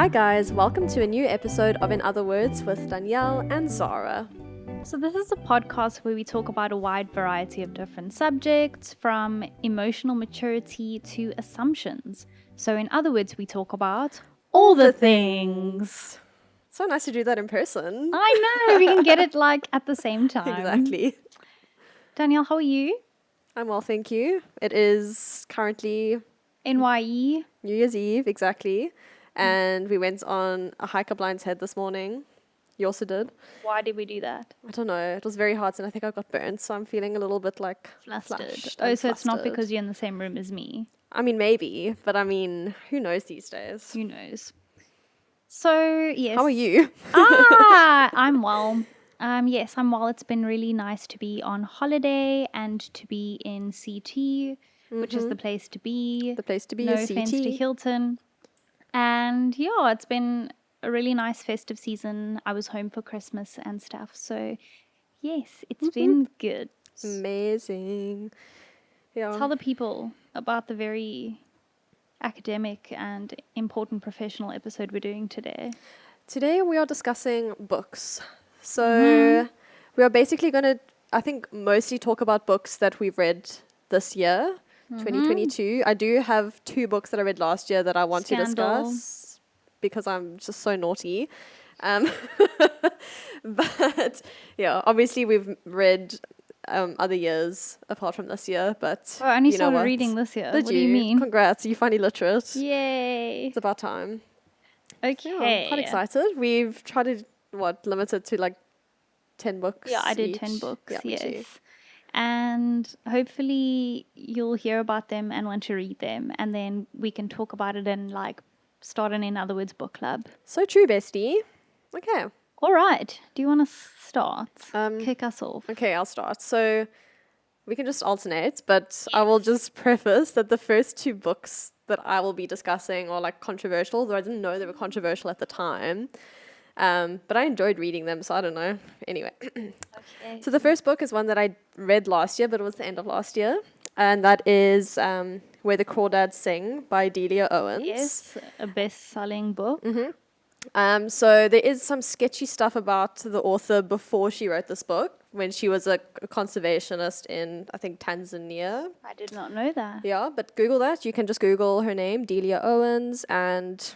Hi guys, welcome to a new episode of In Other Words with Danielle and Zara. So this is a podcast where we talk about a wide variety of different subjects, from emotional maturity to assumptions. So in other words, we talk about all the things. So nice to do that in person. I know, we can get it like at the same time. Exactly. Danielle, how are you? I'm well, thank you. It is currently NYE. New Year's Eve, exactly. And we went on a hike up Lion's Head this morning. You also did? Why did we do that? I don't know. It was very hot and I think I got burnt, so I'm feeling a little bit like Flustered. flushed Oh, and so it's not flustered. because you're in the same room as me. I mean, maybe, but I mean, who knows these days? Who knows? So, yes. How are you? I'm well. Yes, I'm well. It's been really nice to be on holiday and to be in CT, which is the place to be. The place to be No is offense to CT. Hilton. And yeah, it's been a really nice festive season. I was home for Christmas and stuff. So, yes, it's been good. Amazing. Yeah. Tell the people about the very academic and important professional episode we're doing today. Today we are discussing books. So we are basically going to, I think, mostly talk about books that we've read this year, 2022. I do have 2 books that I read last year that I want to Scandal. discuss because I'm just so naughty. But yeah, obviously we've read other years apart from this year, but Oh, I only you know started what? reading this year. Did What do you mean? Congrats, you finally literate. Yay. It's about time. Okay. Yeah, I'm quite excited. We've tried to, limit it to like 10 books. Yeah, I did each. 10 books, Yeah, me too. yes. And hopefully you'll hear about them and want to read them, and then we can talk about it and like start an In Other Words book club. So true, bestie. Okay. All right. Do you want to start? Um, Kick us off. Okay, I'll start. So we can just alternate, but I will just preface that the first 2 books that I will be discussing are like controversial, though I didn't know they were controversial at the time. But I enjoyed reading them, so I don't know. Anyway. Okay. So the first book is one that I read last year, but it was the end of last year. And that is Where the Crawdads Sing by Delia Owens. Yes, a best-selling book. So there is some sketchy stuff about the author before she wrote this book, when she was a conservationist in, I think, Tanzania. I did not know that. Yeah, but Google that. You can just Google her name, Delia Owens, and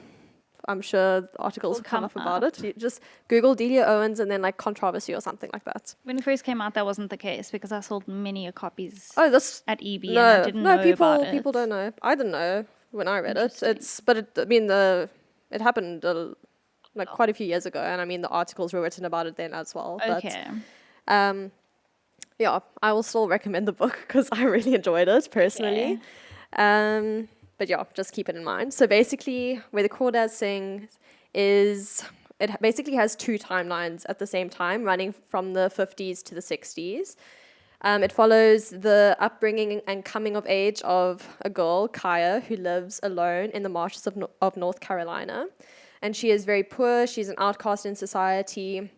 I'm sure the articles will come up about it. You just Google Delia Owens and then like controversy or something like that. When it first came out, that wasn't the case because I sold many copies Oh, this at EB and I didn't know about it. people don't know. I didn't know when I read it. Interesting. It happened like quite a few years ago, and I mean the articles were written about it then as well. Okay. But yeah, I will still recommend the book because I really enjoyed it personally. But yeah, just keep it in mind. So basically, Where the Crawdads Sing it basically has 2 timelines at the same time, running from the 50s to the 60s. It follows the upbringing and coming of age of a girl, Kaya, who lives alone in the marshes of North Carolina. And she is very poor. She's an outcast in society,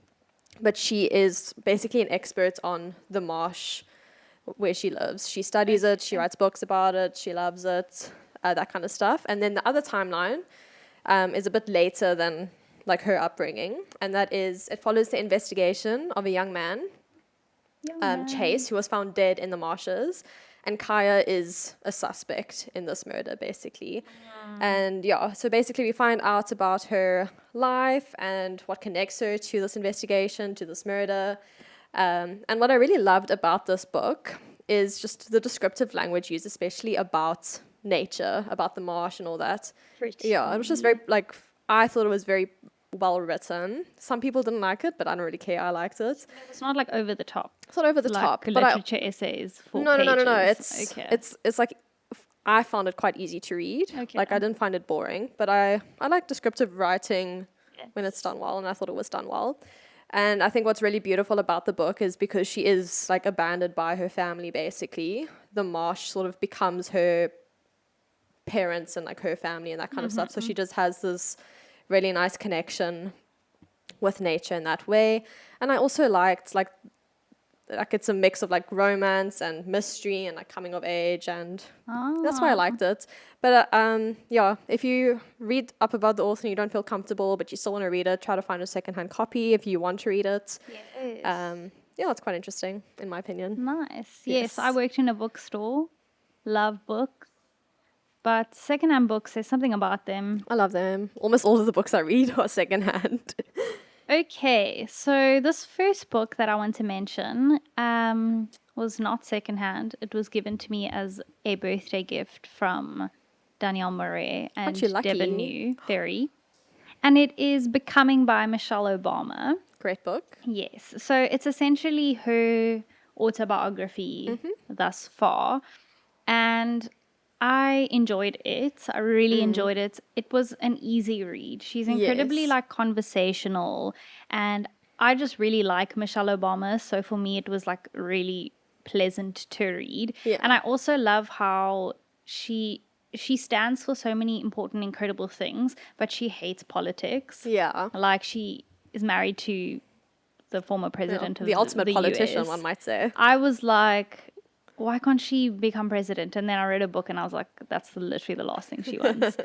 but she is basically an expert on the marsh where she lives. She studies it. She writes books about it. She loves it, that kind of stuff. And then the other timeline is a bit later than like her upbringing, and that is it follows the investigation of a young man, Chase, who was found dead in the marshes, and Kaya is a suspect in this murder, basically. And yeah, so basically we find out about her life and what connects her to this investigation, to this murder. And what I really loved about this book is just the descriptive language used, especially about nature, about the marsh and all that. Yeah, it was just very, like, I thought it was very well written. Some people didn't like it, but I don't really care. I liked it. It's not like over the top. It's not over the Like top. literature essays for No. pages. It's like I found it quite easy to read. Okay. Like I didn't find it boring, but I like descriptive writing when it's done well, and I thought it was done well. And I think what's really beautiful about the book is because she is like abandoned by her family, basically. The marsh sort of becomes her parents and like her family and that kind of stuff. So she just has this really nice connection with nature in that way. And I also liked like like it's a mix of like romance and mystery and like coming of age, and that's why I liked it. But yeah, if you read up about the author and you don't feel comfortable but you still want to read it, try to find a secondhand copy if you want to read it. Yes. Yeah, it's quite interesting in my opinion. Nice. Yes. Yes, I worked in a bookstore. Love books. But secondhand books, there's something about them. I love them. Almost all of the books I read are secondhand. Okay, so this first book that I want to mention was not secondhand. It was given to me as a birthday gift from Danielle Moore and you lucky? Debonu Ferry. And it is Becoming by Michelle Obama. Great book. Yes, so it's essentially her autobiography thus far. And I enjoyed it. I really enjoyed it. It was an easy read. She's incredibly Yes. like conversational, and I just really like Michelle Obama. So for me, it was like really pleasant to read. Yeah. And I also love how she stands for so many important, incredible things, but she hates politics. Yeah. Like she is married to the former president of The ultimate the politician, US. one might say. I was like, why can't she become president? And then I read a book and I was like, that's literally the last thing she wants.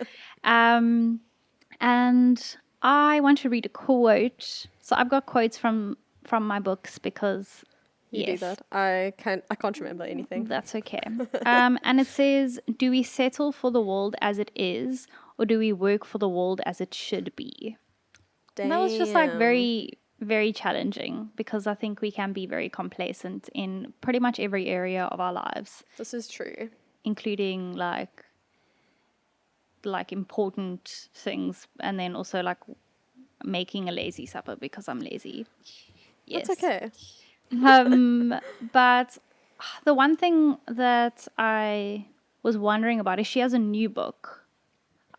And I want to read a quote. So I've got quotes from my books because You do that. I can't remember anything. that's okay. And it says, do we settle for the world as it is, or do we work for the world as it should be? And that was just like very, very challenging because I think we can be very complacent in pretty much every area of our lives, This is true. including like important things, and then also like making a lazy supper because I'm lazy. Yes. That's okay. But the one thing that I was wondering about is she has a new book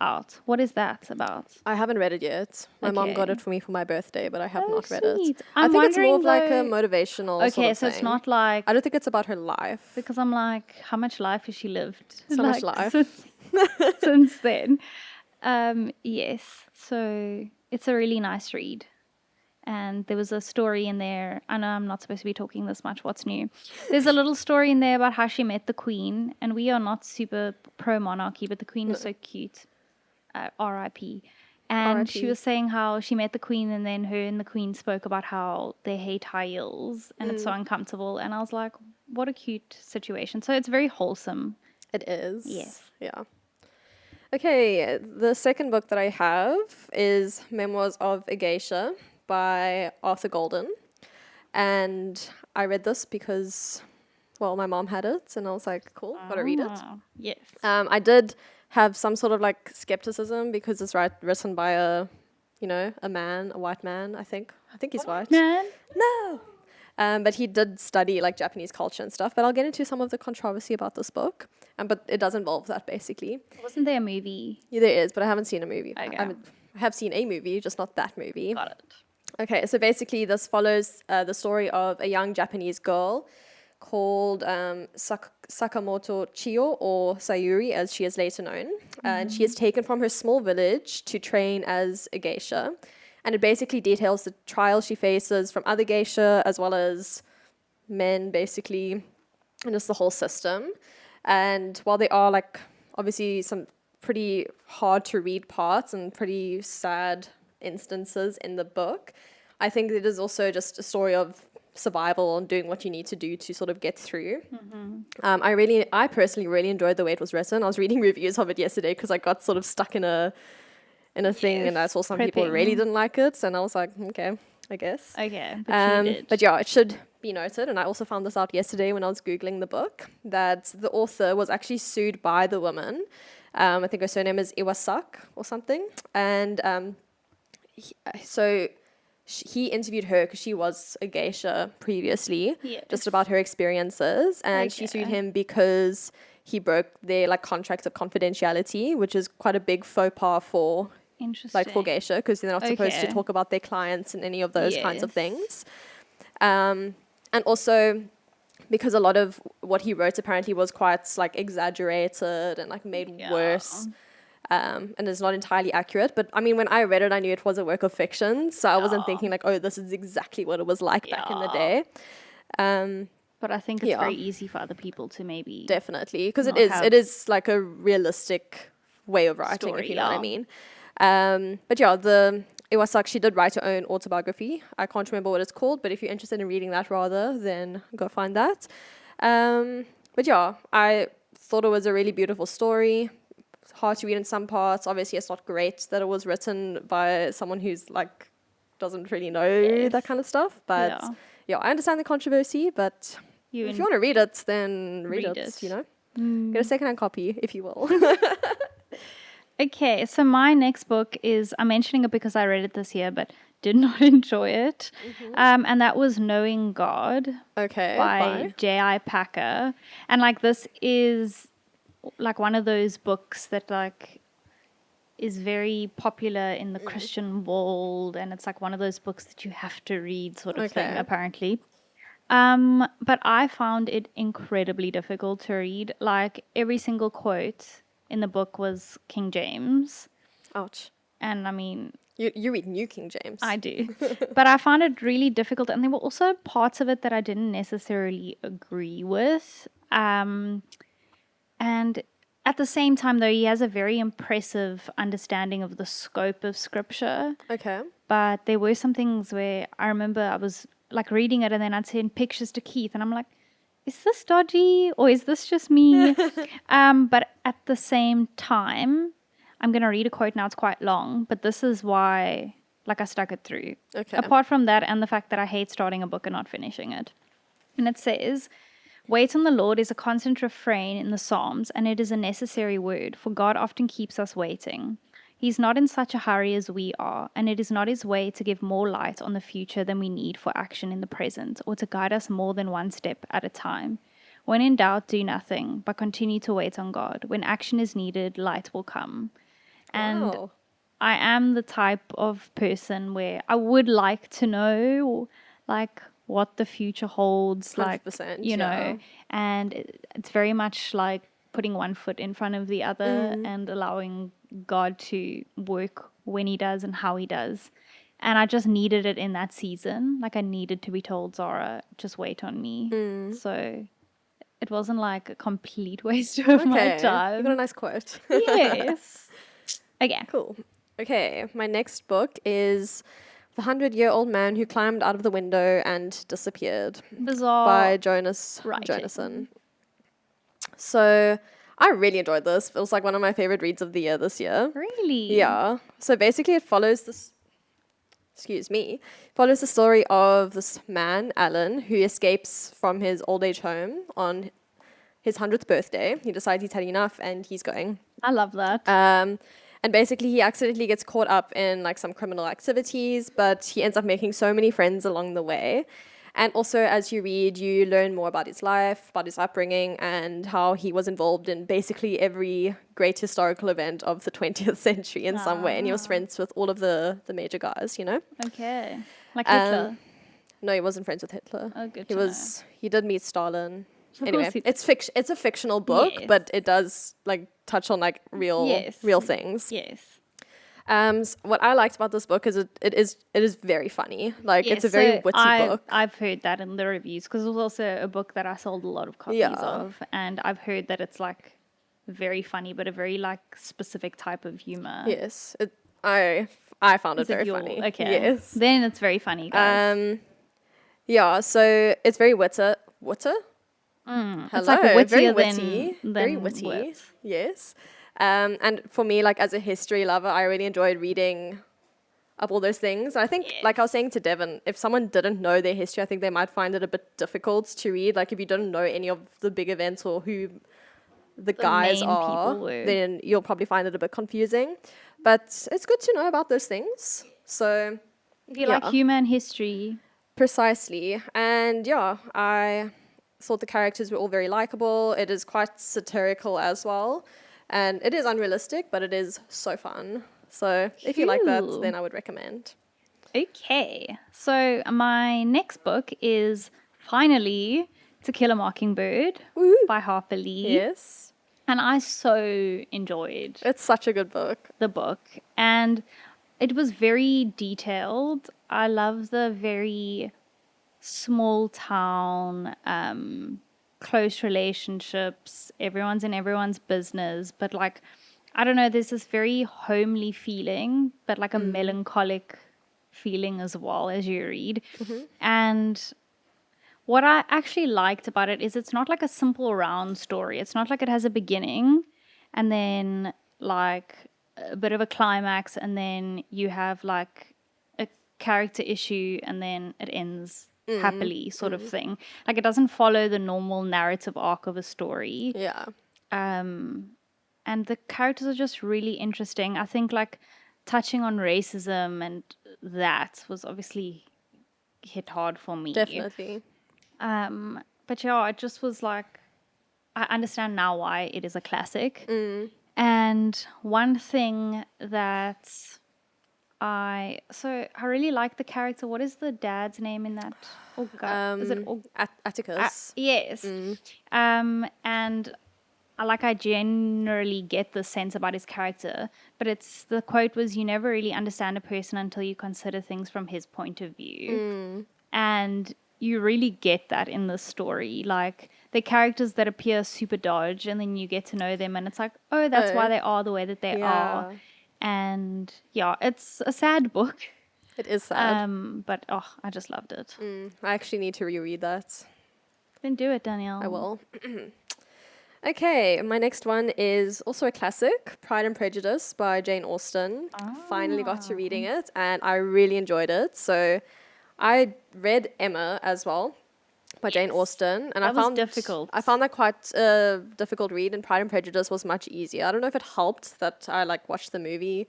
out. What is that about? I haven't read it yet. My mom got Okay. it for me for my birthday, but I have Oh, not read it. sweet. I I'm think it's more of wondering, like a though- motivational Okay, sort of so it's thing. not like, I don't think it's about her life. because I'm like, how much life has she lived? So much life. Since then. Yes, so it's a really nice read. And there was a story in there. I know I'm not supposed to be talking this much. What's new? There's a little story in there about how she met the Queen. And we are not super pro monarchy, but the Queen is so cute. R.I.P. And she R.I.P.. was saying how she met the Queen, and then her and the Queen spoke about how they hate high heels and it's so uncomfortable. And I was like, what a cute situation. So it's very wholesome. It is. Yes. Yeah. Okay, the second book that I have is Memoirs of a Geisha by Arthur Golden. And I read this because, well, my mom had it, and I was like, cool, gotta read it. Yes. I did have some sort of like skepticism because it's written by a man, a white man, I think. I think he's white. Man. No. But he did study like Japanese culture and stuff. But I'll get into some of the controversy about this book. But it does involve that basically. Wasn't there a movie? Yeah, there is, but I haven't seen a movie. Okay. I have seen a movie, just not that movie. Got it. Okay, so basically this follows the story of a young Japanese girl called Sakamoto Chiyo, or Sayuri as she is later known. And she is taken from her small village to train as a geisha. And it basically details the trials she faces from other geisha as well as men, basically, and just the whole system. And while there are like obviously some pretty hard to read parts and pretty sad instances in the book, I think it is also just a story of survival and doing what you need to do to sort of get through. I personally really enjoyed the way it was written. I was reading reviews of it yesterday because I got sort of stuck in a thing, and I saw some people really prepping. didn't like it, and I was like, okay, I guess. Okay, but you did. But yeah, it should be noted, and I also found this out yesterday when I was Googling the book, that the author was actually sued by the woman. I think her surname is Iwasak or something. And he interviewed her because she was a geisha previously, Yes. just about her experiences. And she sued Okay. him because he broke their like contract of confidentiality, which is quite a big faux pas for Interesting. like for geisha, because they're not supposed to Okay. talk about their clients and any of those kinds of Yes. things. And also because a lot of what he wrote apparently was quite like exaggerated and like made worse. And is not entirely accurate. But I mean, when I read it, I knew it was a work of fiction. So I wasn't thinking like, oh, this is exactly what it was like back in the Yeah. day. But I think it's Yeah. very easy for other people to maybe Definitely, because not it have is like a realistic way of writing, story, if you know what I yeah. mean. But yeah, Iwasaki, she did write her own autobiography. I can't remember what it's called, but if you're interested in reading that rather, then go find that. But yeah, I thought it was a really beautiful story. It's hard to read in some parts. Obviously, it's not great that it was written by someone who's like doesn't really know that kind of stuff. But yeah, I understand the controversy, but if you want to read it, then read it, you know? Get a secondhand copy, if you will. Okay, so my next book is, I'm mentioning it because I read it this year, but did not enjoy it. And that was Knowing God Okay, by J.I. Packer. And like this is like one of those books that like is very popular in the Christian world, and it's like one of those books that you have to read sort of thing, apparently. But I found it incredibly difficult to read. Like every single quote in the book was King James. Ouch. And I mean, You read New King James. I do. But I found it really difficult. And there were also parts of it that I didn't necessarily agree with. And at the same time, though, he has a very impressive understanding of the scope of scripture. Okay. But there were some things where I remember I was like reading it and then I'd send pictures to Keith and I'm like, is this dodgy or is this just me? But at the same time, I'm going to read a quote now. It's quite long, but this is why like I stuck it through. Okay. Apart from that and the fact that I hate starting a book and not finishing it. And it says, wait on the Lord is a constant refrain in the Psalms, and it is a necessary word, for God often keeps us waiting. He's not in such a hurry as we are, and it is not his way to give more light on the future than we need for action in the present, or to guide us more than one step at a time. When in doubt, do nothing, but continue to wait on God. When action is needed, light will come. And Wow. I am the type of person where I would like to know, like, what the future holds, like, 100%, you know, and it's very much like putting one foot in front of the other and allowing God to work when he does and how he does. And I just needed it in that season. Like I needed to be told, Zara, just wait on me. So it wasn't like a complete waste of my time. You got a nice quote. Yes. Okay. Cool. Okay, my next book is The 100-Year-Old Man Who Climbed Out of the Window and Disappeared Bizarre by Jonas writing. Jonasson. So I really enjoyed this. It was like one of my favorite reads of the year this year. Really? Yeah. So basically it follows this, follows the story of this man, Alan, who escapes from his old age home on his 100th birthday. He decides he's had enough and he's going. I love that. And basically he accidentally gets caught up in like some criminal activities, but he ends up making so many friends along the way. And also as you read, you learn more about his life, about his upbringing, and how he was involved in basically every great historical event of the 20th century in some way. And he was friends with all of the major guys, you know? Okay. Like Hitler. No, he wasn't friends with Hitler. Oh, good He to was. He did meet Stalin. Of Anyway, course he it's a fictional book, Yes. but it does like touch on like real things. Yes. What I liked about this book is it is very funny. Like it's a very witty book. I've heard that in the reviews because it was also a book that I sold a lot of copies of, and I've heard that it's like very funny, but a very like specific type of humor. Yes, I found it very funny. Okay. Yes. Then it's very funny, guys. Yeah. So it's very witter. Hello. It's like wittier very witty. than Very witty. wit. Yes. And for me, like as a history lover, I really enjoyed reading up all those things. I think, like I was saying to Devin, if someone didn't know their history, I think they might find it a bit difficult to read. Like if you don't know any of the big events or who the guys are, then you'll probably find it a bit confusing. But it's good to know about those things. So if you like human history. Precisely. And yeah, I thought the characters were all very likable. It is quite satirical as well. And it is unrealistic, but it is so fun. So if you like that, then I would recommend. Okay. So my next book is finally To Kill a Mockingbird by Harper Lee. Yes. And I so enjoyed It's such a good book. the book. And it was very detailed. I love the very small town, close relationships, everyone's in everyone's business, but like, I don't know, there's this very homely feeling, but like a melancholic feeling as well as you read. And what I actually liked about it is it's not like a simple round story. It's not like it has a beginning and then like a bit of a climax and then you have like a character issue and then it ends happily sort of thing. Like it doesn't follow the normal narrative arc of a story. Yeah. And the characters are just really interesting. I think like touching on racism and that was obviously hit hard for me. Definitely. But yeah, it just was like, I understand now why it is a classic. And one thing that I really like the character. What is the dad's name in that? Oh God, is it Atticus. yes. And I generally get the sense about his character, but the quote was, "You never really understand a person until you consider things from his point of view." And you really get that in the story. Like, the characters that appear super dodge, and then you get to know them, and it's like, oh, that's why they are the way that they are. And yeah, it's a sad book. It is sad. But I just loved it. I actually need to reread that. Then do it, Danielle. I will. Okay, my next one is also a classic, Pride and Prejudice by Jane Austen. Finally got to reading it, and I really enjoyed it. So I read Emma as well by Jane Austen, and That was difficult. I found that quite a difficult read, and Pride and Prejudice was much easier. I don't know if it helped that I like watched the movie,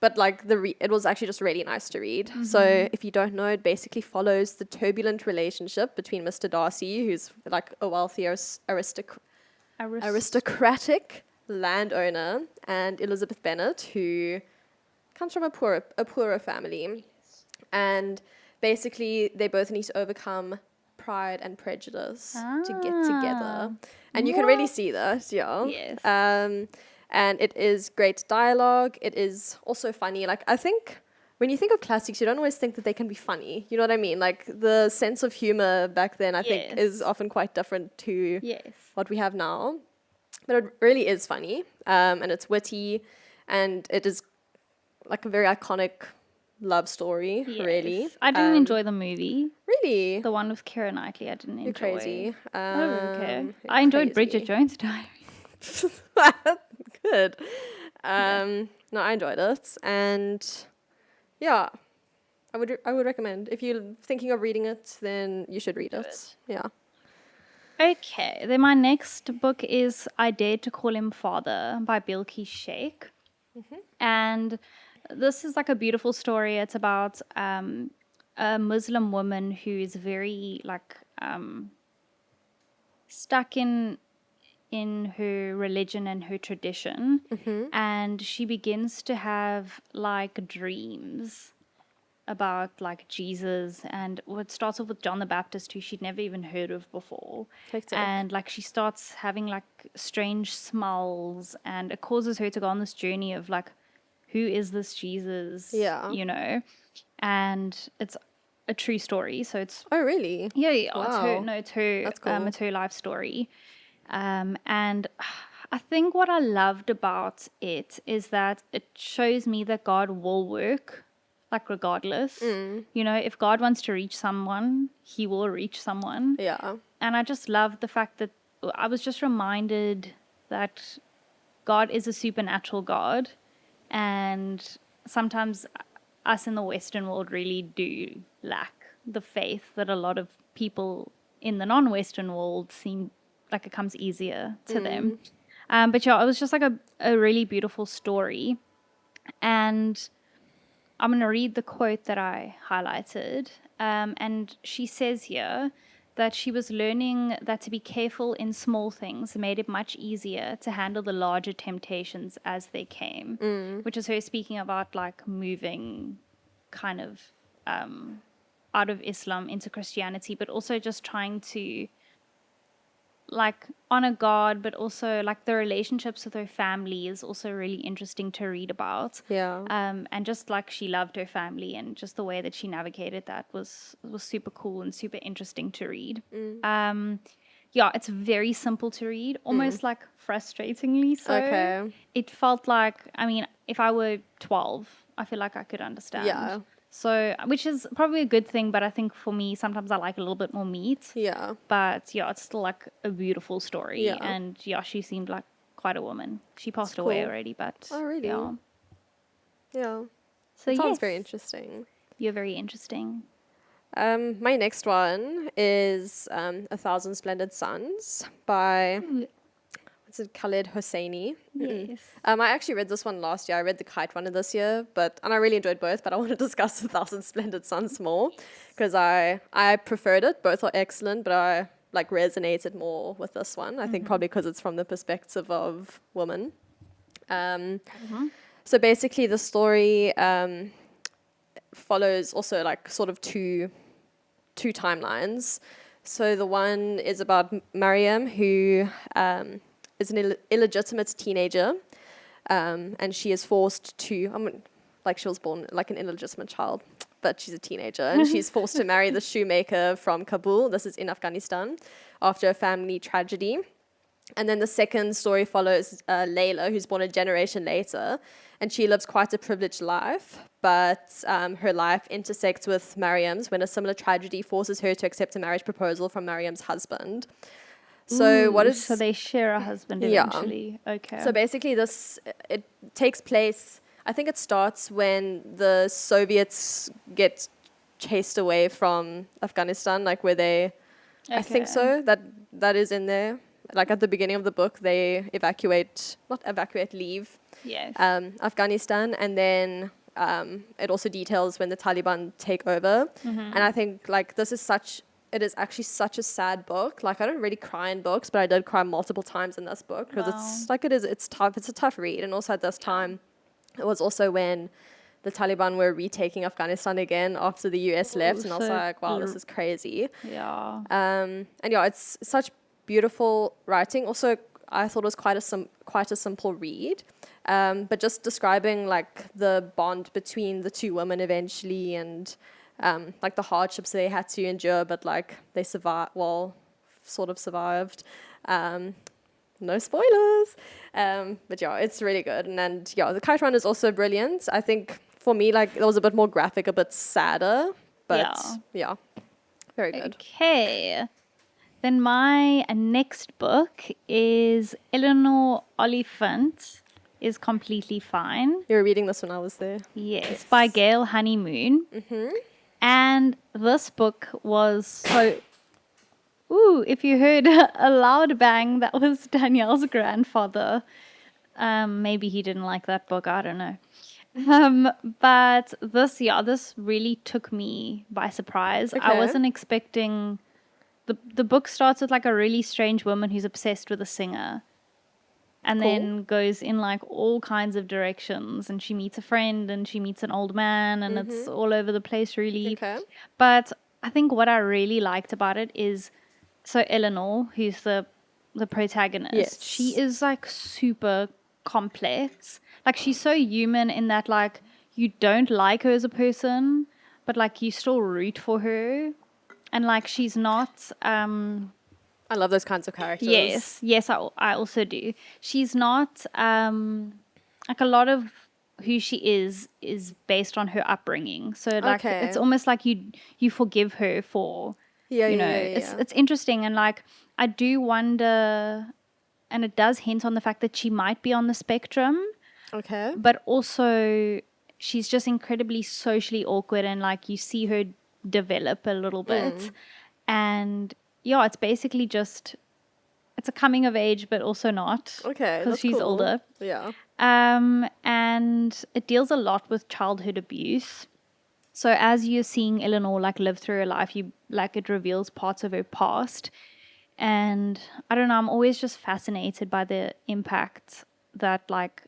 but like it was actually just really nice to read. So if you don't know, it basically follows the turbulent relationship between Mr. Darcy, who's like a wealthy aristocratic landowner, and Elizabeth Bennet, who comes from a poorer family. And basically they both need to overcome pride and prejudice to get together. And you can really see that, yeah. Yes. And it is great dialogue. It is also funny. Like, I think when you think of classics, you don't always think that they can be funny. You know what I mean? Like, the sense of humor back then, I think, is often quite different to what we have now. But it really is funny. And it's witty. And it is like a very iconic love story, really. I didn't enjoy the movie. Really? The one with Keira Knightley, I didn't enjoy. You're crazy. I don't really care. I enjoyed Bridget Jones' Diary. Good. No, I enjoyed it. And yeah, I would recommend. If you're thinking of reading it, then you should read it. Yeah. Okay, then my next book is I Dared to Call Him Father by Bilqis Sheikh. And this is like a beautiful story. It's about a Muslim woman who is very like stuck in her religion and her tradition, and she begins to have like dreams about like Jesus, and it starts off with John the Baptist, who she'd never even heard of before. And like she starts having like strange smells, and it causes her to go on this journey of like, who is this Jesus? You know, and it's a true story. So it's really? Yeah. Wow. It's her. That's cool. It's her life story. And I think what I loved about it is that it shows me that God will work, like regardless. You know, if God wants to reach someone, he will reach someone. Yeah. And I just love the fact that I was just reminded that God is a supernatural God. And sometimes us in the Western world really do lack the faith that a lot of people in the non-Western world seem like it comes easier to them. But yeah, it was just like a really beautiful story. And I'm going to read the quote that I highlighted. And she says here that she was learning that to be careful in small things made it much easier to handle the larger temptations as they came, which is her speaking about like moving kind of out of Islam into Christianity, but also just trying to like on a guard, but also like the relationships with her family is also really interesting to read about. Yeah. And just like she loved her family, and just the way that she navigated that was super cool and super interesting to read. Yeah, it's very simple to read, almost like frustratingly so. Okay. It felt like, I mean, if I were 12, I feel like I could understand. Yeah. So, which is probably a good thing, but I think for me, sometimes I like a little bit more meat. Yeah. But yeah, it's still like a beautiful story. Yeah. And yeah, she seemed like quite a woman. She passed Cool. away already, but Oh, really? yeah. Yeah. So It sounds yes, very interesting. you're very interesting. My next one is A Thousand Splendid Suns by, what's it, Khaled Hosseini. Yes. I actually read this one last year. I read the Kite one this year, and I really enjoyed both, but I want to discuss A Thousand Splendid Suns more because I preferred it. Both are excellent, but I like resonated more with this one. I think probably because it's from the perspective of women. So basically the story follows also like sort of two timelines. So the one is about Mariam, who is an illegitimate teenager, and she is forced to, like she was born like an illegitimate child, but she's a teenager, and she's forced to marry the shoemaker from Kabul. This is in Afghanistan, after a family tragedy. And then the second story follows Layla, who's born a generation later, and she lives quite a privileged life, but her life intersects with Mariam's when a similar tragedy forces her to accept a marriage proposal from Mariam's husband. So So they share a husband Yeah. eventually. Okay. So basically it takes place, I think it starts when the Soviets get chased away from Afghanistan, like where they, I think so, that is in there. Like at the beginning of the book, they leave Yes. Afghanistan, and then it also details when the Taliban take over. And I think like it is actually such a sad book. Like I don't really cry in books, but I did cry multiple times in this book because it's tough. It's a tough read, and also at this time, it was also when the Taliban were retaking Afghanistan again after the US left, and I was like, wow, this is crazy. Yeah. And yeah, it's such beautiful writing. Also, I thought it was quite a simple read, but just describing like the bond between the two women eventually, and like the hardships they had to endure, but like they survived. Well, sort of survived. No spoilers, but yeah, it's really good. And yeah, the Kite Run is also brilliant. I think for me, like it was a bit more graphic, a bit sadder, but yeah very good. Okay. Then my next book is Eleanor Oliphant is Completely Fine. You were reading this when I was there. Yes, by Gail Honeymoon. And this book was so... Ooh, if you heard a loud bang, that was Danielle's grandfather. Maybe he didn't like that book, I don't know. But this really took me by surprise. I Okay. wasn't expecting... The book starts with like a really strange woman who's obsessed with a singer, and then goes in like all kinds of directions, and she meets a friend and she meets an old man, and it's all over the place really. Okay. But I think what I really liked about it is, so Eleanor, who's the protagonist, Yes. she is like super complex. Like she's so human in that like you don't like her as a person, but like you still root for her. And like she's not I love those kinds of characters. yes, I also do. She's not like a lot of who she is based on her upbringing. So like Okay. it's almost like you forgive her for it's interesting. And like I do wonder, and it does hint on the fact that she might be on the spectrum, Okay. but also she's just incredibly socially awkward, and like you see her develop a little bit. And yeah, it's basically just, it's a coming of age, but also not. Okay. Because she's cool. older. Yeah. And it deals a lot with childhood abuse. So as you're seeing Eleanor like live through her life, it reveals parts of her past. And I don't know, I'm always just fascinated by the impact that like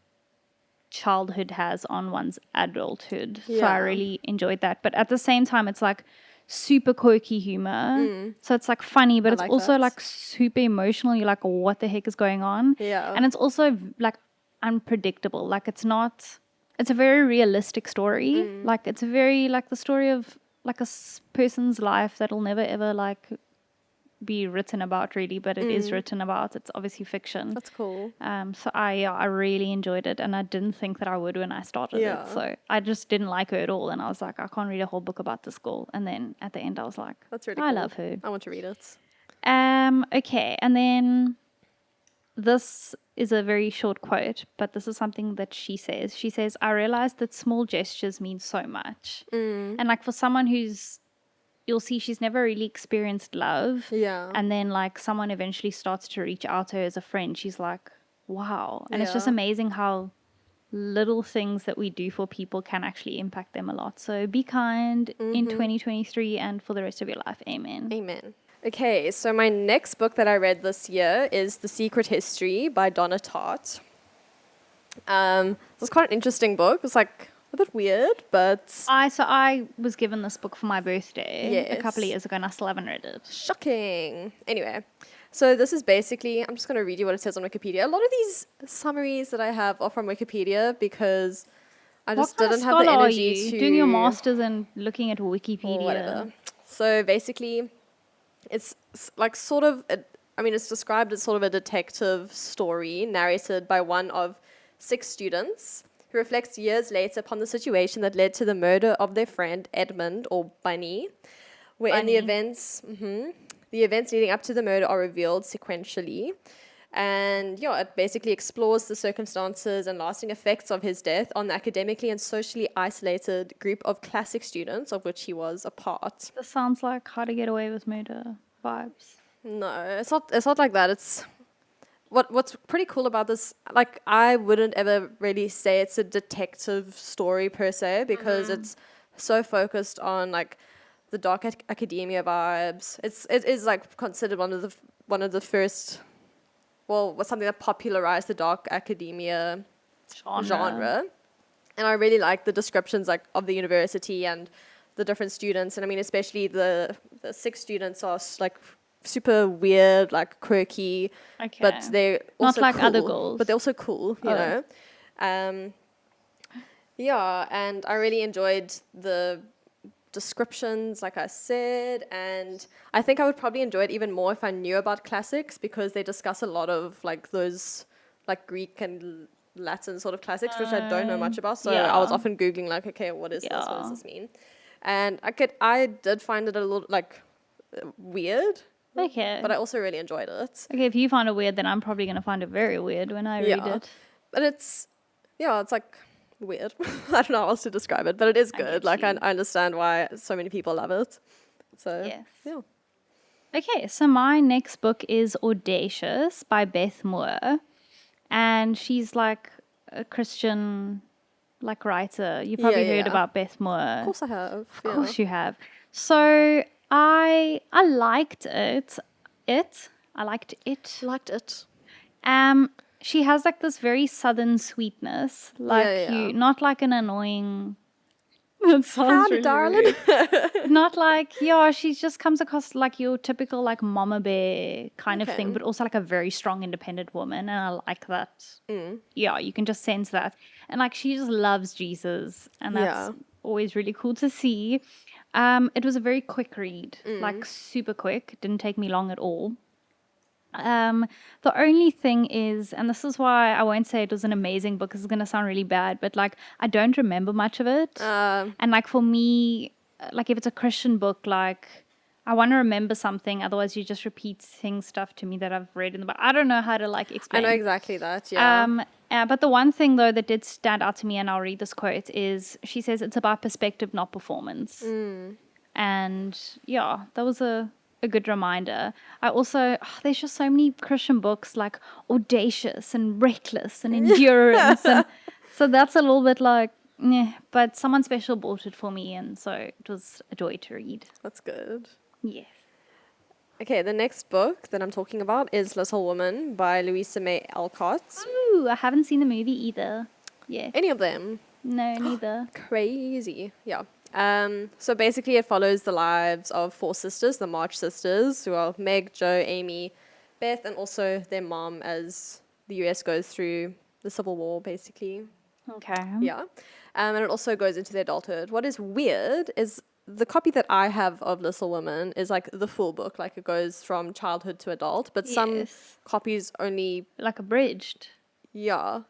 childhood has on one's adulthood. So I Yeah. really enjoyed that. But at the same time, it's like super quirky humor. So it's like funny, but it's like also that. like super emotional. You're like, what the heck is going on? Yeah. And it's also like unpredictable. Like it's a very realistic story. Like it's a very like the story of like a person's life that'll never ever like be written about really, but it is written about. It's obviously fiction. That's cool. So I really enjoyed it, and I didn't think that I would when I started Yeah. it. So I just didn't like her at all, and I was like, I can't read a whole book about this girl. And then at the end, I was like, That's really I cool. love her. I want to read it. Okay, and then this is a very short quote, but this is something that she says. She says, I realized that small gestures mean so much. And like for someone you'll see she's never really experienced love. Yeah. And then like someone eventually starts to reach out to her as a friend. She's like, wow. And it's just Yeah. amazing how little things that we do for people can actually impact them a lot. So be kind in 2023 and for the rest of your life. Amen. Amen. Okay, so my next book that I read this year is The Secret History by Donna Tartt. It was quite an interesting book. It was like a bit weird, but I was given this book for my birthday a couple of Yes. years ago, and I still haven't read it. shocking. Anyway, so this is basically, I'm just going to read you what it says on Wikipedia. A lot of these summaries that I have are from Wikipedia because I just What kind of didn't have the scholar are energy you? to Doing your masters and looking at or Wikipedia. whatever. So basically, it's like sort of, it's described as sort of a detective story narrated by one of 6 students who reflects years later upon the situation that led to the murder of their friend Edmund, or Bunny, wherein the events leading up to the murder are revealed sequentially. And yeah, it basically explores the circumstances and lasting effects of his death on the academically and socially isolated group of classic students of which he was a part. This sounds like How to Get Away with Murder vibes. No, it's not like that. It's what's pretty cool about this, like I wouldn't ever really say it's a detective story per se because it's so focused on like the dark academia vibes. It is like considered one of the first, well, was something that popularized the dark academia genre. And I really like the descriptions like of the university and the different students. And I mean, especially the 6 students are like super weird, like quirky, Okay. but they're Not also like cool, other girls. but they're also cool, you know. Yeah, and I really enjoyed the descriptions, like I said, and I think I would probably enjoy it even more if I knew about classics because they discuss a lot of like those like Greek and Latin sort of classics, which I don't know much about. So I was often Googling like, okay, what is this? What does this mean? And I did find it a little like weird, Okay. but I also really enjoyed it. Okay, if you find it weird, then I'm probably going to find it very weird when I read it. But it's like weird. I don't know how else to describe it, but it is good. Like I understand why so many people love it. So Yes. yeah. Okay, so my next book is Audacious by Beth Moore. And she's like a Christian like writer. You probably heard about Beth Moore. Of course I have. Of course you have. So I liked it. I liked it. Liked it. She has like this very southern sweetness, like you, not like an annoying. That sounds Howdy, really darling. rude. Not like she just comes across like your typical like mama bear kind of thing, but also like a very strong independent woman, and I like that. Yeah, you can just sense that, and like she just loves Jesus, and that's always really cool to see. It was a very quick read, like super quick. Didn't take me long at all. The only thing is, and this is why I won't say it was an amazing book, 'cause it's going to sound really bad, but like I don't remember much of it. And like for me, like if it's a Christian book, like I want to remember something, otherwise you just repeat saying stuff to me that I've read in the book. I don't know how to like explain. I know exactly that, yeah. But the one thing though that did stand out to me, and I'll read this quote, is she says it's about perspective, not performance. And yeah, that was a good reminder. I also, there's just so many Christian books like audacious and reckless and endurance. And so that's a little bit like, but someone special bought it for me. And so it was a joy to read. That's good. Yes. Okay, the next book that I'm talking about is Little Woman by Louisa May Alcott. Ooh, I haven't seen the movie either. Yeah. Any of them? No, neither. Crazy. Yeah. So basically it follows the lives of 4 sisters, the March sisters, who are Meg, Jo, Amy, Beth, and also their mom as the US goes through the Civil War, basically. Okay. Yeah. And it also goes into their adulthood. What is weird is the copy that I have of Little Women is like the full book, like it goes from childhood to adult, but some Yes. copies only, Like abridged.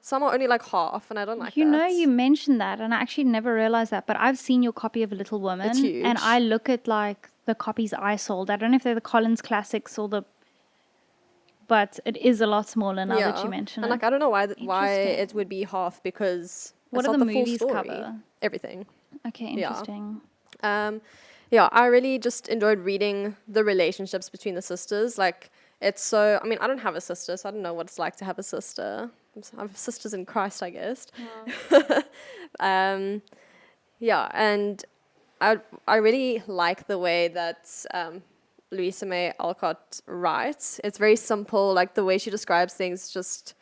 some are only like half, and I don't like You that. know, you mentioned that, and I actually never realized that, but I've seen your copy of Little Women. It's huge. And I look at like the copies I sold. I don't know if they're the Collins Classics or the, but it is a lot smaller now that you mention and it. like I don't know why it Interesting. would be half, because What it's are not the the full movies story. cover? Everything. Okay, interesting. Yeah, I really just enjoyed reading the relationships between the sisters. Like, it's so, I mean, I don't have a sister, so I don't know what it's like to have a sister. I have sisters in Christ, I guess. Yeah, and I really like the way that Louisa May Alcott writes. It's very simple, like the way she describes things, just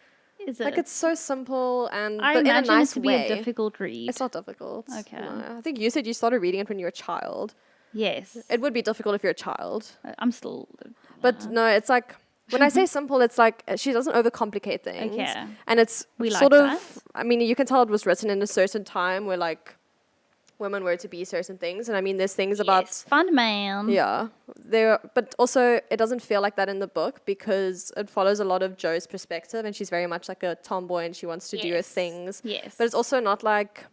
Is it? like it's so simple and I but in a imagine nice it to way. be a difficult read. It's not difficult. Okay. No. I think you said you started reading it when you were a child. Yes. It would be difficult if you're a child. I'm still. But no, it's like, when I say simple, it's like she doesn't overcomplicate things. Okay. And it's We like sort of, that. I mean, you can tell it was written in a certain time where like women were to be certain things. And I mean, there's things about, Yes, fun man. yeah, but also it doesn't feel like that in the book because it follows a lot of Jo's perspective and she's very much like a tomboy and she wants to do her Yes. things. Yes. But it's also not like,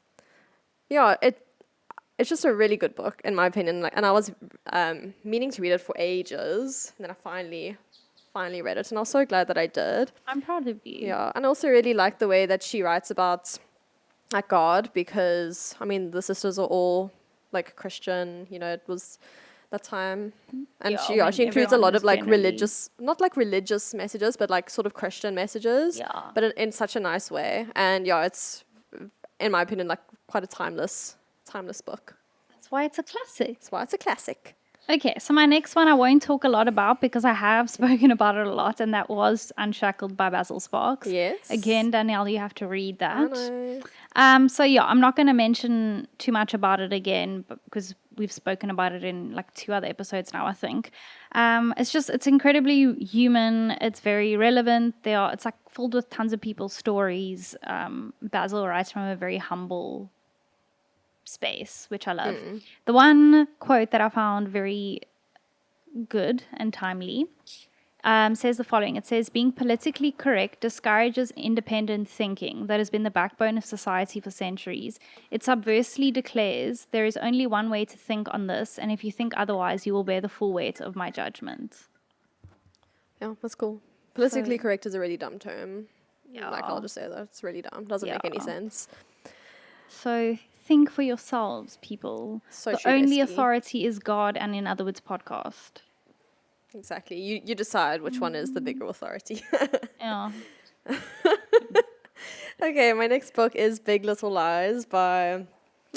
it's just a really good book in my opinion. Like, and I was meaning to read it for ages, and then I finally read it, and I was so glad that I did. I'm proud of you. Yeah, and I also really like the way that she writes about like God, because I mean the sisters are all like Christian. You know, it was that time, and Yeah, she when includes a everyone lot was of like generally- religious, not like religious messages, but like sort of Christian messages. Yeah. But in such a nice way, and yeah, it's in my opinion like quite a timeless book. That's why it's a classic. That's why it's a classic. Okay, so my next one I won't talk a lot about because I have spoken about it a lot, and that was Unshackled by Basil Sparks. Yes. Again, Danielle, you have to read I that. know. So yeah, I'm not going to mention too much about it again because we've spoken about it in like 2 other episodes now, I think. It's incredibly human. It's very relevant. It's like filled with tons of people's stories. Basil writes from a very humble space, which I love. The one quote that I found very good and timely says the following. It says, being politically correct discourages independent thinking that has been the backbone of society for centuries. It subversely declares there is only one way to think on this, and if you think otherwise, you will bear the full weight of my judgment. Yeah, that's cool. Politically correct is a really dumb term. Yeah. Like, I'll just say that. It's really dumb. Doesn't make any Yeah. sense. So think for yourselves, people. So the true, only bestie. authority is God and In Other Words podcast. Exactly. You decide which one is the bigger authority. Yeah. Okay, my next book is Big Little Lies by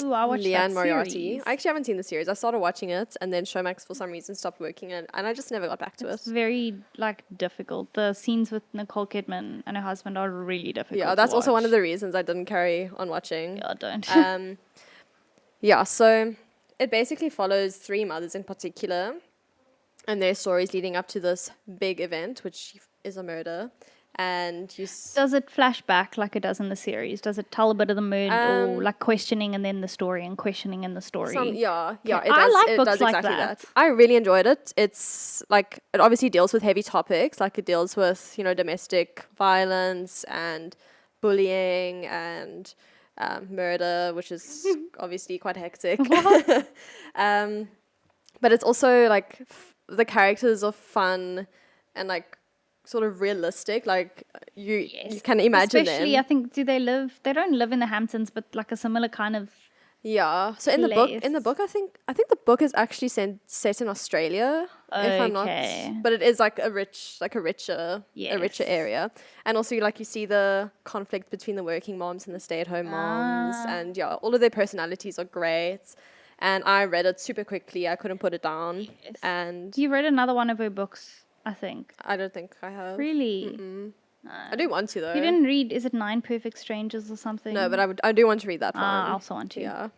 Ooh, I watched Leanne that Moriarty. series. I actually haven't seen the series. I started watching it, and then Showmax for some reason stopped working, and I just never got back to It's it. very difficult. The scenes with Nicole Kidman and her husband are really difficult. Yeah, that's also one of the reasons I didn't carry on watching. Yeah, don't. Yeah, so it basically follows 3 mothers in particular and their stories leading up to this big event, which is a murder. And Does it flash back like it does in the series? Does it tell a bit of the murder or like questioning and then the story and questioning in the story? yeah, it I does. like It books does like exactly that. I really enjoyed it. It's like, it obviously deals with heavy topics, like it deals with, domestic violence and bullying and murder, which is obviously quite hectic. But it's also like the characters are fun and like sort of realistic. Like you can imagine Especially, them. I think, they don't live in the Hamptons, but like a similar kind of. Yeah. So in the book, I think the book is actually set in Australia. If I'm not, but it is like a richer area, and also like you see the conflict between the working moms and the stay-at-home moms, and yeah, all of their personalities are great. And I read it super quickly. I couldn't put it down. Yes. And You read another one of her books, I think. I don't think I have. Really? I do want to though. You didn't read, is it 9 Perfect Strangers or something? No, but I do want to read that one. I also want to. Yeah.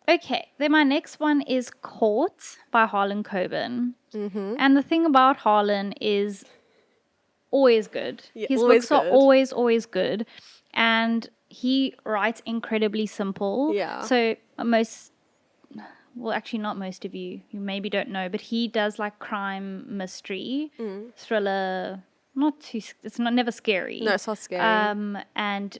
Okay, then my next one is Caught by Harlan Coben. And the thing about Harlan is always good. Yeah, His always books are good. always good. And he writes incredibly simple. Yeah. So well, actually not most of you maybe don't know, but he does like crime, mystery, thriller, it's never scary. No, it's not scary. And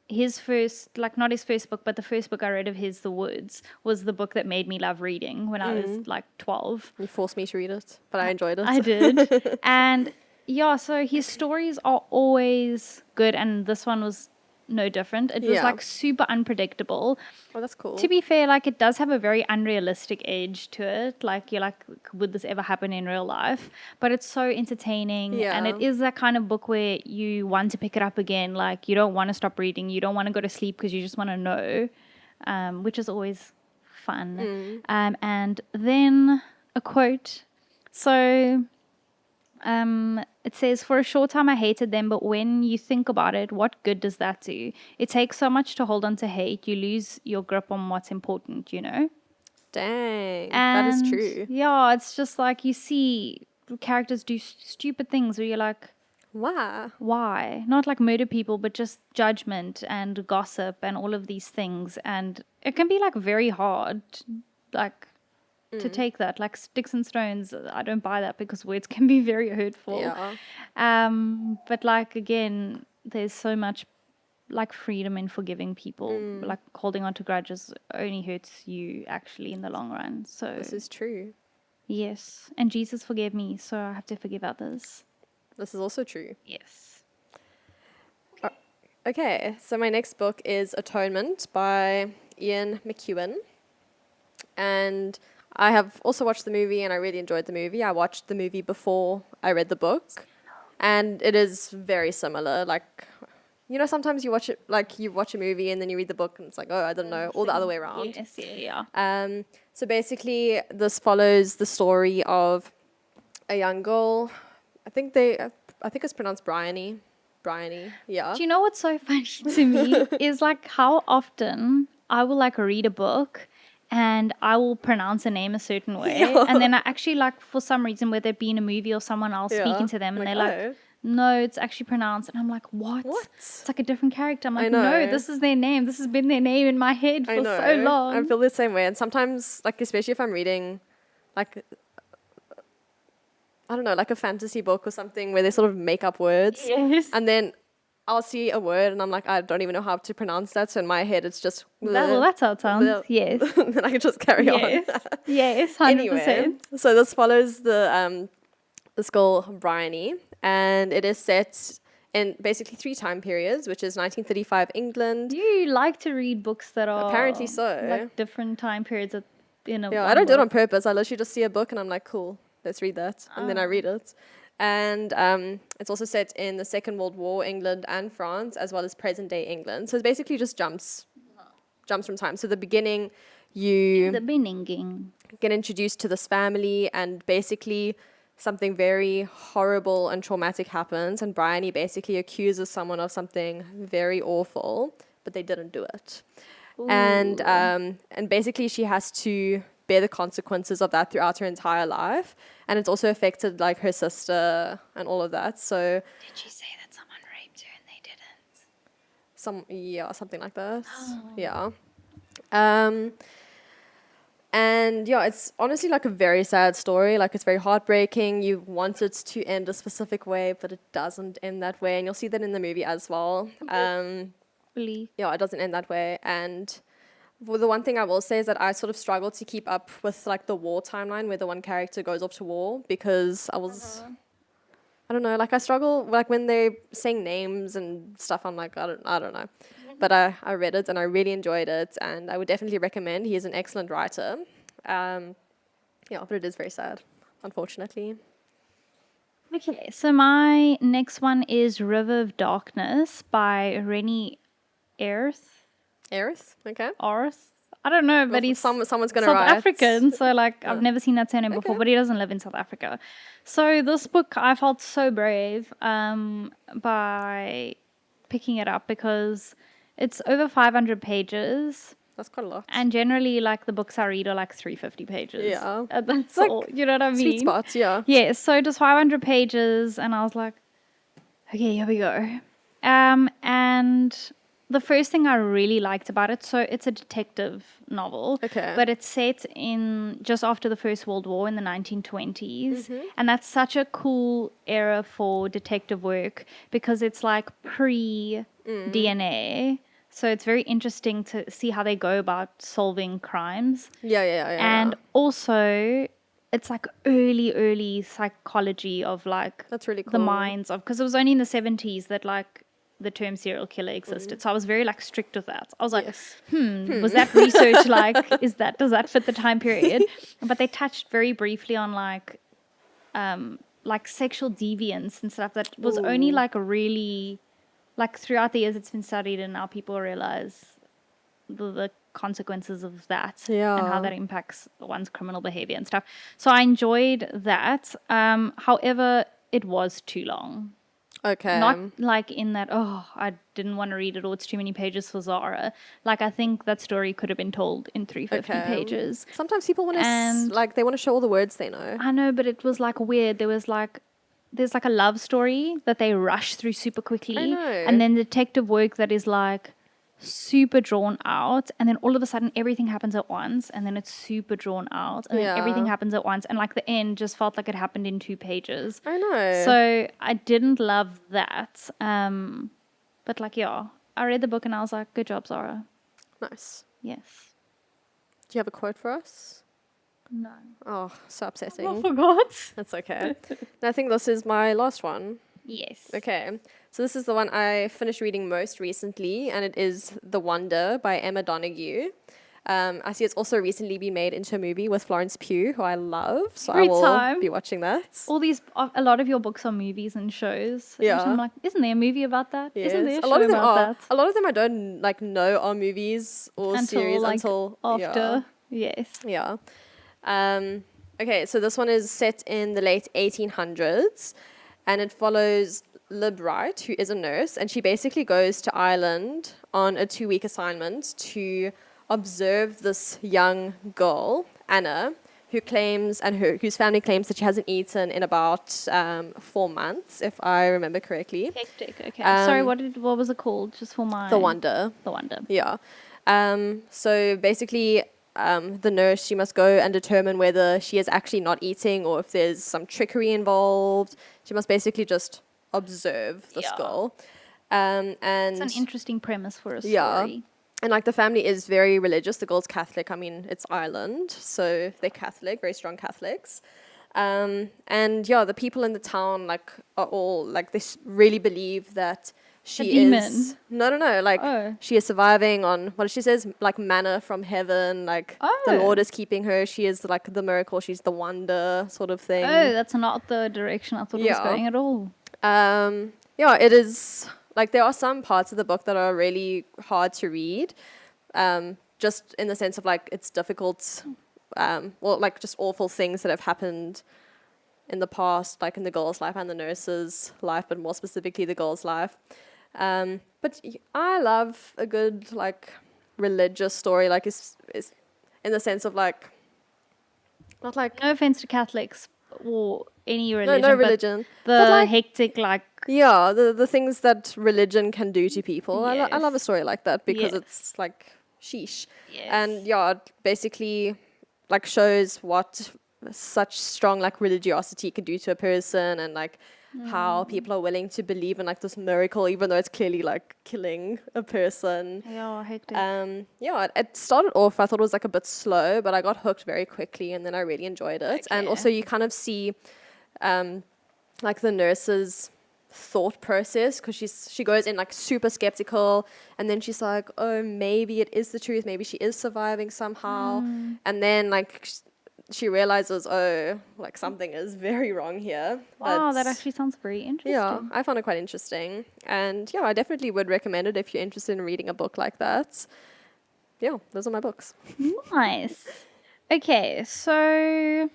his first, like not his first book, but the first book I read of his, The Woods, was the book that made me love reading when I was like 12. You forced me to read it, but I enjoyed it. I did. And yeah, so his stories are always good, and this one was no different. It was like super unpredictable. Oh, that's cool. To be fair, like it does have a very unrealistic edge to it. Like you're like, would this ever happen in real life? But it's so entertaining, and it is that kind of book where you want to pick it up again. Like you don't want to stop reading, you don't want to go to sleep because you just want to know, which is always fun. And then a quote. So it says, "For a short time I hated them, but when you think about it, what good does that do? It takes so much to hold on to hate. You lose your grip on what's important, you know?" Dang, And that is true. yeah, it's just like you see characters do stupid things where you're like, Wow. why? Not like murder people, but just judgment and gossip and all of these things. And it can be like very hard, like to take that, like sticks and stones. I don't buy that because words can be very hurtful. Yeah. But like again, there's so much like freedom in forgiving people. Like holding on to grudges only hurts you actually in the long run. So This is true. yes, and Jesus forgave me, so I have to forgive others. This is also true. Yes. Okay, so my next book is Atonement by Ian McEwan. And I have also watched the movie, and I really enjoyed the movie. I watched the movie before I read the book, and it is very similar. Like, you know, sometimes you watch it, like you watch a movie and then you read the book, and it's like, oh, I don't know, or the other way around. Yes, yeah. So basically, this follows the story of a young girl. I think it's pronounced Bryony. Yeah. Do you know what's so funny to me is like how often I will like read a book and I will pronounce a name a certain way, and then I actually like for some reason, whether it be in a movie or someone else speaking to them, and they're like, no, it's actually pronounced, and I'm like, what? It's like a different character. I'm like, no, this is their name. This has been their name in my head for so long. I feel the same way, and sometimes, like especially if I'm reading, like I don't know, like a fantasy book or something where they sort of make up words, and then I'll see a word and I'm like, I don't even know how to pronounce that. So in my head, it's just that's how it sounds. Yes. Then I can just carry on. Yes, 100%. Anyway, so this follows this girl Bryony, and it is set in basically 3 time periods, which is 1935 England. You like to read books that are apparently so like different time periods in a yeah. I don't do it on purpose. I literally just see a book and I'm like, cool, let's read that, and then I read it. And it's also set in the Second World War, England and France, as well as present-day England. So it basically just jumps from time. So the beginning, you get introduced to this family, and basically something very horrible and traumatic happens, and Bryony basically accuses someone of something very awful, but they didn't do it. Ooh. And basically she has to bear the consequences of that throughout her entire life, and it's also affected like her sister and all of that. So did she say that someone raped her and they didn't? Something like that. Yeah. And yeah, it's honestly like a very sad story. Like it's very heartbreaking. You want it to end a specific way, but it doesn't end that way, and you'll see that in the movie as well. Yeah, it doesn't end that way. And well, the one thing I will say is that I sort of struggled to keep up with like the war timeline where the one character goes off to war, because I was, I don't know, like I struggle like when they're saying names and stuff. I'm like, I don't know, but I read it and I really enjoyed it, and I would definitely recommend. He is an excellent writer. Yeah, but it is very sad, unfortunately. Okay, so my next one is River of Darkness by Rennie Earth. Okay. Arth. I don't know, but he's someone's gonna South write. African, so like I've never seen that surname before, but he doesn't live in South Africa. So this book, I felt so brave by picking it up because it's over 500 pages, That's quite a lot. And generally, like, the books I read are like 350 pages. Yeah. That's like all. You know what I mean? Sweet spots, yeah. Yeah, so it was 500 pages, and I was like, okay, here we go. And the first thing I really liked about it, so it's a detective novel, Okay. but it's set in just after the First World War in the 1920s, and that's such a cool era for detective work because it's like pre-DNA. So it's very interesting to see how they go about solving crimes. Yeah. And also, it's like early psychology of like That's really the cool. minds of, because it was only in the 70s that like the term serial killer existed. So I was very like strict with that. I was like, Yes. was that research like, does that fit the time period? But they touched very briefly on like sexual deviance and stuff that was only like really, like throughout the years it's been studied, and now people realize the consequences of that and how that impacts one's criminal behavior and stuff. So I enjoyed that. However, it was too long. Okay. Not like in that, I didn't want to read it, or it's too many pages for Zara. Like, I think that story could have been told in 350 pages. Sometimes people want to, like, they want to show all the words they know. I know, but it was like weird. There's like a love story that they rush through super quickly. I know. And then detective work that is like super drawn out, and then all of a sudden everything happens at once, and then it's super drawn out, and then everything happens at once, and like the end just felt like it happened in 2 pages. I know. So I didn't love that. But like, yeah, I read the book and I was like, good job, Zara. Nice. Yes. Do you have a quote for us? No. Oh, so upsetting. I forgot. That's okay. And I think this is my last one. Yes. Okay. So this is the one I finished reading most recently, and it is The Wonder by Emma Donoghue. I see it's also recently been made into a movie with Florence Pugh, who I love. So I will be watching that. A lot of your books are movies and shows. Yeah. Which I'm like, isn't there a movie about that? Yes. Isn't there a lot show of them about are. that? A lot of them I don't like know are movies or series until after. Yes. Yeah. Okay, so this one is set in the late 1800s, and it follows Lib Wright, who is a nurse, and she basically goes to Ireland on a 2-week assignment to observe this young girl, Anna, whose family claims that she hasn't eaten in about 4 months, if I remember correctly. Hectic. Okay. Sorry, what was it called? Just for my The Wonder. The Wonder. Yeah. So basically, the nurse, she must go and determine whether she is actually not eating or if there's some trickery involved. She must basically just observe this girl. And it's an interesting premise for a story. Yeah. And like the family is very religious. The girl's Catholic. I mean, it's Ireland, so they're Catholic, very strong Catholics. And yeah, the people in the town like are all like they really believe that she is no like she is surviving on what she says, like manna from heaven, like the Lord is keeping her. She is like the miracle. She's the wonder sort of thing. That's not the direction I thought it was going at all. Yeah, it is. Like, there are some parts of the book that are really hard to read, just in the sense of, like, it's difficult, like, just awful things that have happened in the past, like, in the girl's life and the nurse's life, but more specifically the girl's life. But I love a good, like, religious story, like, is in the sense of, like, not like... No offense to Catholics or any religion. No religion. But like, hectic, like... Yeah, the things that religion can do to people. Yes. I love a story like that because it's like sheesh. Yes. And yeah, it basically like shows what such strong like religiosity can do to a person, and like how people are willing to believe in like this miracle even though it's clearly like killing a person. Yeah, hectic. Yeah, it started off, I thought it was like a bit slow, but I got hooked very quickly and then I really enjoyed it. Okay. And also you kind of see like the nurse's thought process, because she goes in like super skeptical, and then she's like, oh, maybe it is the truth, maybe she is surviving somehow, and then like she realizes, oh, like something is very wrong here. Wow, that actually sounds very interesting. Yeah, I found it quite interesting, and yeah, I definitely would recommend it if you're interested in reading a book like that. Yeah, those are my books. Nice. Okay, so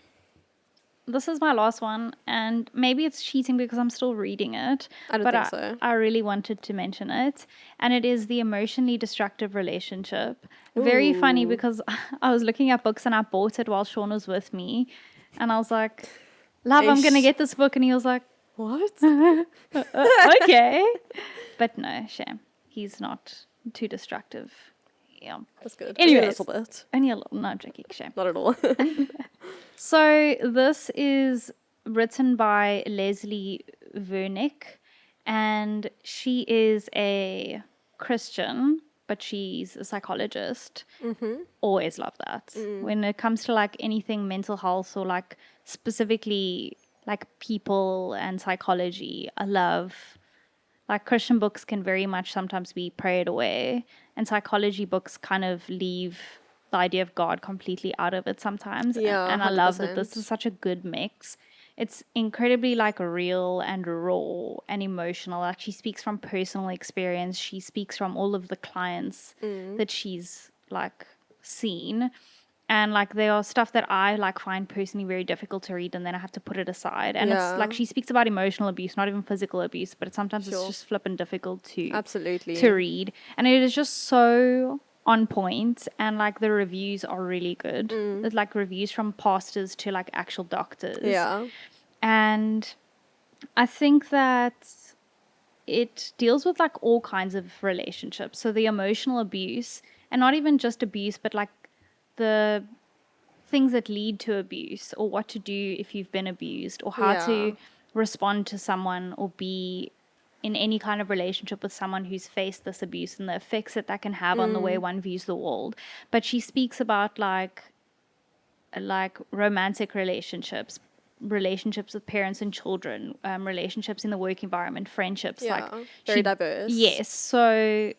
this is my last one, and maybe it's cheating because I'm still reading it. I don't but think so. I really wanted to mention it, and it is The Emotionally Destructive Relationship. Very funny Ooh. because I was looking at books and I bought it while Sean was with me, and I was like, "Love, I'm gonna Ish. get this book," and he was like, What? "Okay," but no, shame. He's not too destructive. Yeah. That's good. Anyways. Only a little bit. Only a little, not joking, shame. Not at all. So this is written by Leslie Vernick, and she is a Christian, but she's a psychologist. Always love that. When it comes to like anything mental health or like specifically like people and psychology, I love. Like Christian books can very much sometimes be prayed away, and psychology books kind of leave the idea of God completely out of it sometimes. Yeah, and I love that this 100%. is such a good mix. It's incredibly like real and raw and emotional. Like she speaks from personal experience. She speaks from all of the clients that she's like seen. And like there are stuff that I like find personally very difficult to read, and then I have to put it aside. And it's like Yeah. she speaks about emotional abuse, not even physical abuse, but sometimes it's Sure. just flippin' difficult Absolutely. to read. And it is just so on point, and like the reviews are really good. There's like reviews from pastors to like actual doctors. Yeah. And I think that it deals with like all kinds of relationships. So the emotional abuse, and not even just abuse, but like the things that lead to abuse, or what to do if you've been abused, or how Yeah. to respond to someone or be in any kind of relationship with someone who's faced this abuse and the effects that that can have on the way one views the world. But she speaks about like romantic relationships with parents and children, relationships in the work environment, friendships. Yeah. Like Very diverse. Yes. So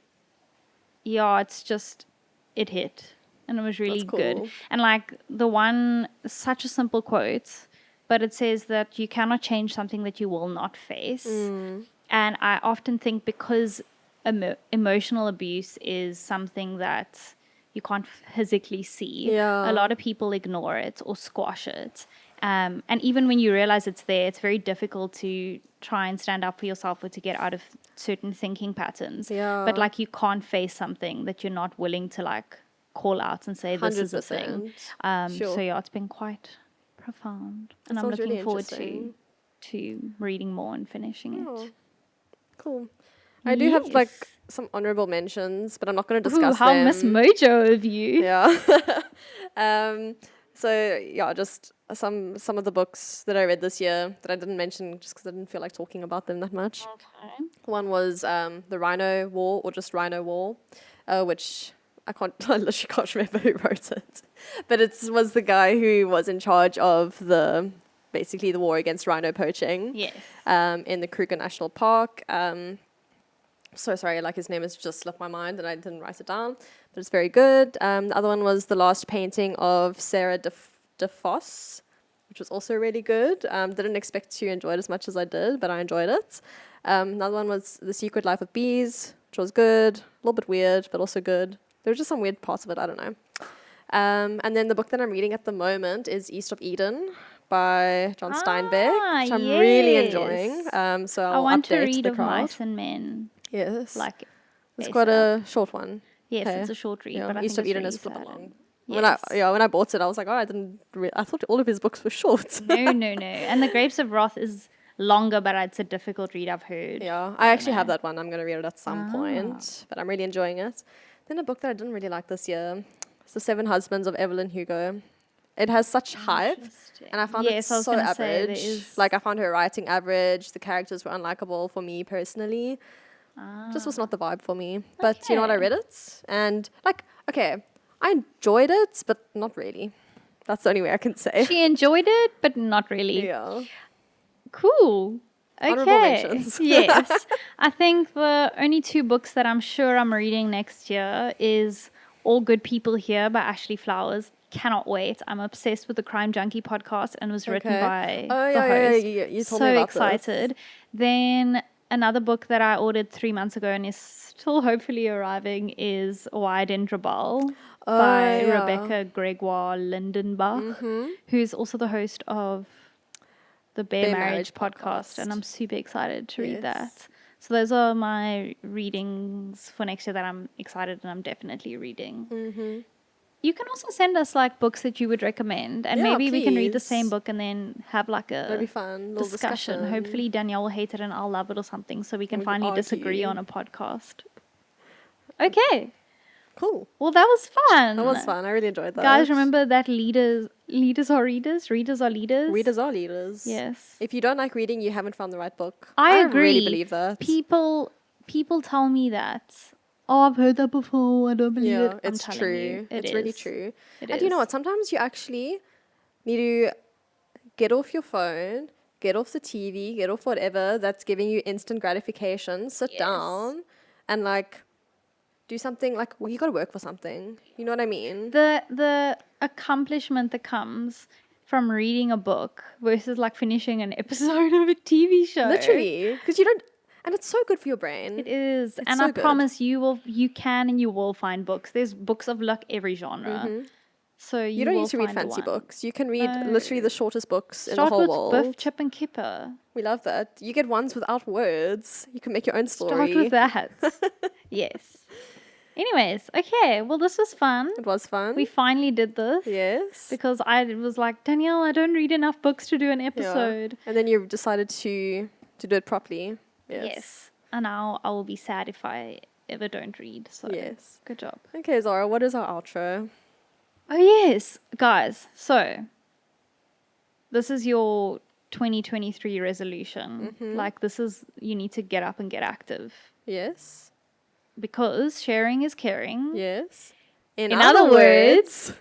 yeah, it's just, it hit. And it was really That's good. cool. And like the one, such a simple quote, but it says that you cannot change something that you will not face. And I often think because emotional abuse is something that you can't physically see, Yeah. a lot of people ignore it or squash it. And even when you realize it's there, it's very difficult to try and stand up for yourself or to get out of certain thinking patterns. Yeah. But like you can't face something that you're not willing to like call out and say this is a thing. 100%. Sure. So yeah, it's been quite profound, and I'm sounds looking really forward interesting. to reading more and finishing it. Oh, cool. I do have like Yes. some honorable mentions, but I'm not going to Ooh, discuss how them. Miss Mojo of you. Yeah. So yeah, just some of the books that I read this year that I didn't mention just because I didn't feel like talking about them that much. Okay. One was the Rhino War, or just Rhino War, which I literally can't remember who wrote it, but it was the guy who was in charge of basically the war against rhino poaching. Yes. In the Kruger National Park. So sorry, like his name has just slipped my mind and I didn't write it down, but it's very good. The other one was The Last Painting of Sarah DeFoss, which was also really good. Didn't expect to enjoy it as much as I did, but I enjoyed it. Another one was The Secret Life of Bees, which was good, a little bit weird, but also good. There were just some weird parts of it, I don't know. And then the book that I'm reading at the moment is East of Eden by John Steinbeck, which I'm really enjoying. So I I'll want to update read the Of crowd. Mice and Men. Yes. Like, It's based quite up. a short one. Yes, Okay. it's a short read, Yeah, but I East think of it's Eden really is flipping sad. long. Yes. When I bought it, I was like, oh, I thought all of his books were short. No. And The Grapes of Wrath is longer, but it's a difficult read, I've heard. Yeah, I actually have that one. I'm going to read it at some point, but I'm really enjoying it. Then a book that I didn't really like this year, it's The Seven Husbands of Evelyn Hugo. It has such hype, and I found it Yes, I was so gonna say, there average. is- Like, I found her writing average. The characters were unlikable for me personally. Just was not the vibe for me. But you know what? I Okay. read it, and like, okay, I enjoyed it, but not really. That's the only way I can say. She enjoyed it, but not really. Yeah. Cool. Honorable Okay. mentions. Yes. I think the only two books that I'm sure I'm reading next year is All Good People Here by Ashley Flowers. Cannot wait. I'm obsessed with the Crime Junkie podcast and was written Okay. by Oh, the yeah, yeah, host. yeah, you told So me about this. excited. Then another book that I ordered 3 months ago and is still hopefully arriving is Why Didn't Rebel by yeah. Rebecca Gregoire Lindenbach, who's also the host of the Bear Bear Marriage Marriage podcast, and podcast. I'm super excited to read Yes. that. So those are my readings for next year that I'm excited and I'm definitely reading. Mm-hmm. You can also send us like books that you would recommend, and Yeah, maybe we can read the please. same book and then have like That'd be a fun. Little discussion. Hopefully Danielle will hate it and I'll love it or something, so we can We can finally disagree argue. on a podcast. Okay. Cool. Well, that was fun. That was fun. I really enjoyed that. Guys, remember that leaders are readers, readers are leaders. Readers are leaders. Yes. If you don't like reading, you haven't found the right book. I agree. really believe that. People tell me that. Oh, I've heard that before. I don't believe it. I'm It's telling true. you, It's really true. It And you know is. what? Sometimes you actually need to get off your phone, get off the TV, get off whatever that's giving you instant gratification. Sit Yes. down and like do something like, well, you got to work for something. You know what I mean? The accomplishment that comes from reading a book versus like finishing an episode of a TV show. Literally. Because you don't, and it's so good for your brain. It is. It's And so I good. promise you will find books. There's books of like every genre. So You don't will need to read find the fancy one. books. You can read No. literally the shortest books in the Start whole with world. Biff, Chip and Kipper. We love that. You get ones without words. You can make your own story. Start with that. Yes. Anyways, okay. Well, this was fun. It was fun. We finally did this. yes. Because I was like, Danielle, I don't read enough books to do an Yeah. episode. And then you decided to do it properly. Yes. And now I will be sad if I ever don't read. So Yes. good job. Okay, Zara, what is our outro? Oh, yes. Guys, so this is your 2023 resolution. Like, this is, you need to get up and get active. Yes. Because sharing is caring. Yes. In other words,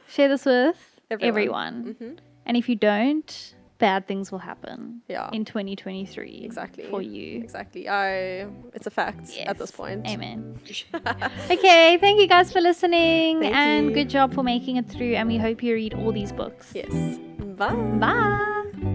share this with Everyone. everyone. And if you don't, bad things will happen Yeah. in 2023. Exactly. For you. Exactly. It's a fact at this Yes. point. Amen. Okay, thank you guys for listening. Thank and you. good job for making it through. And we hope you read all these books. Yes. Bye. Bye.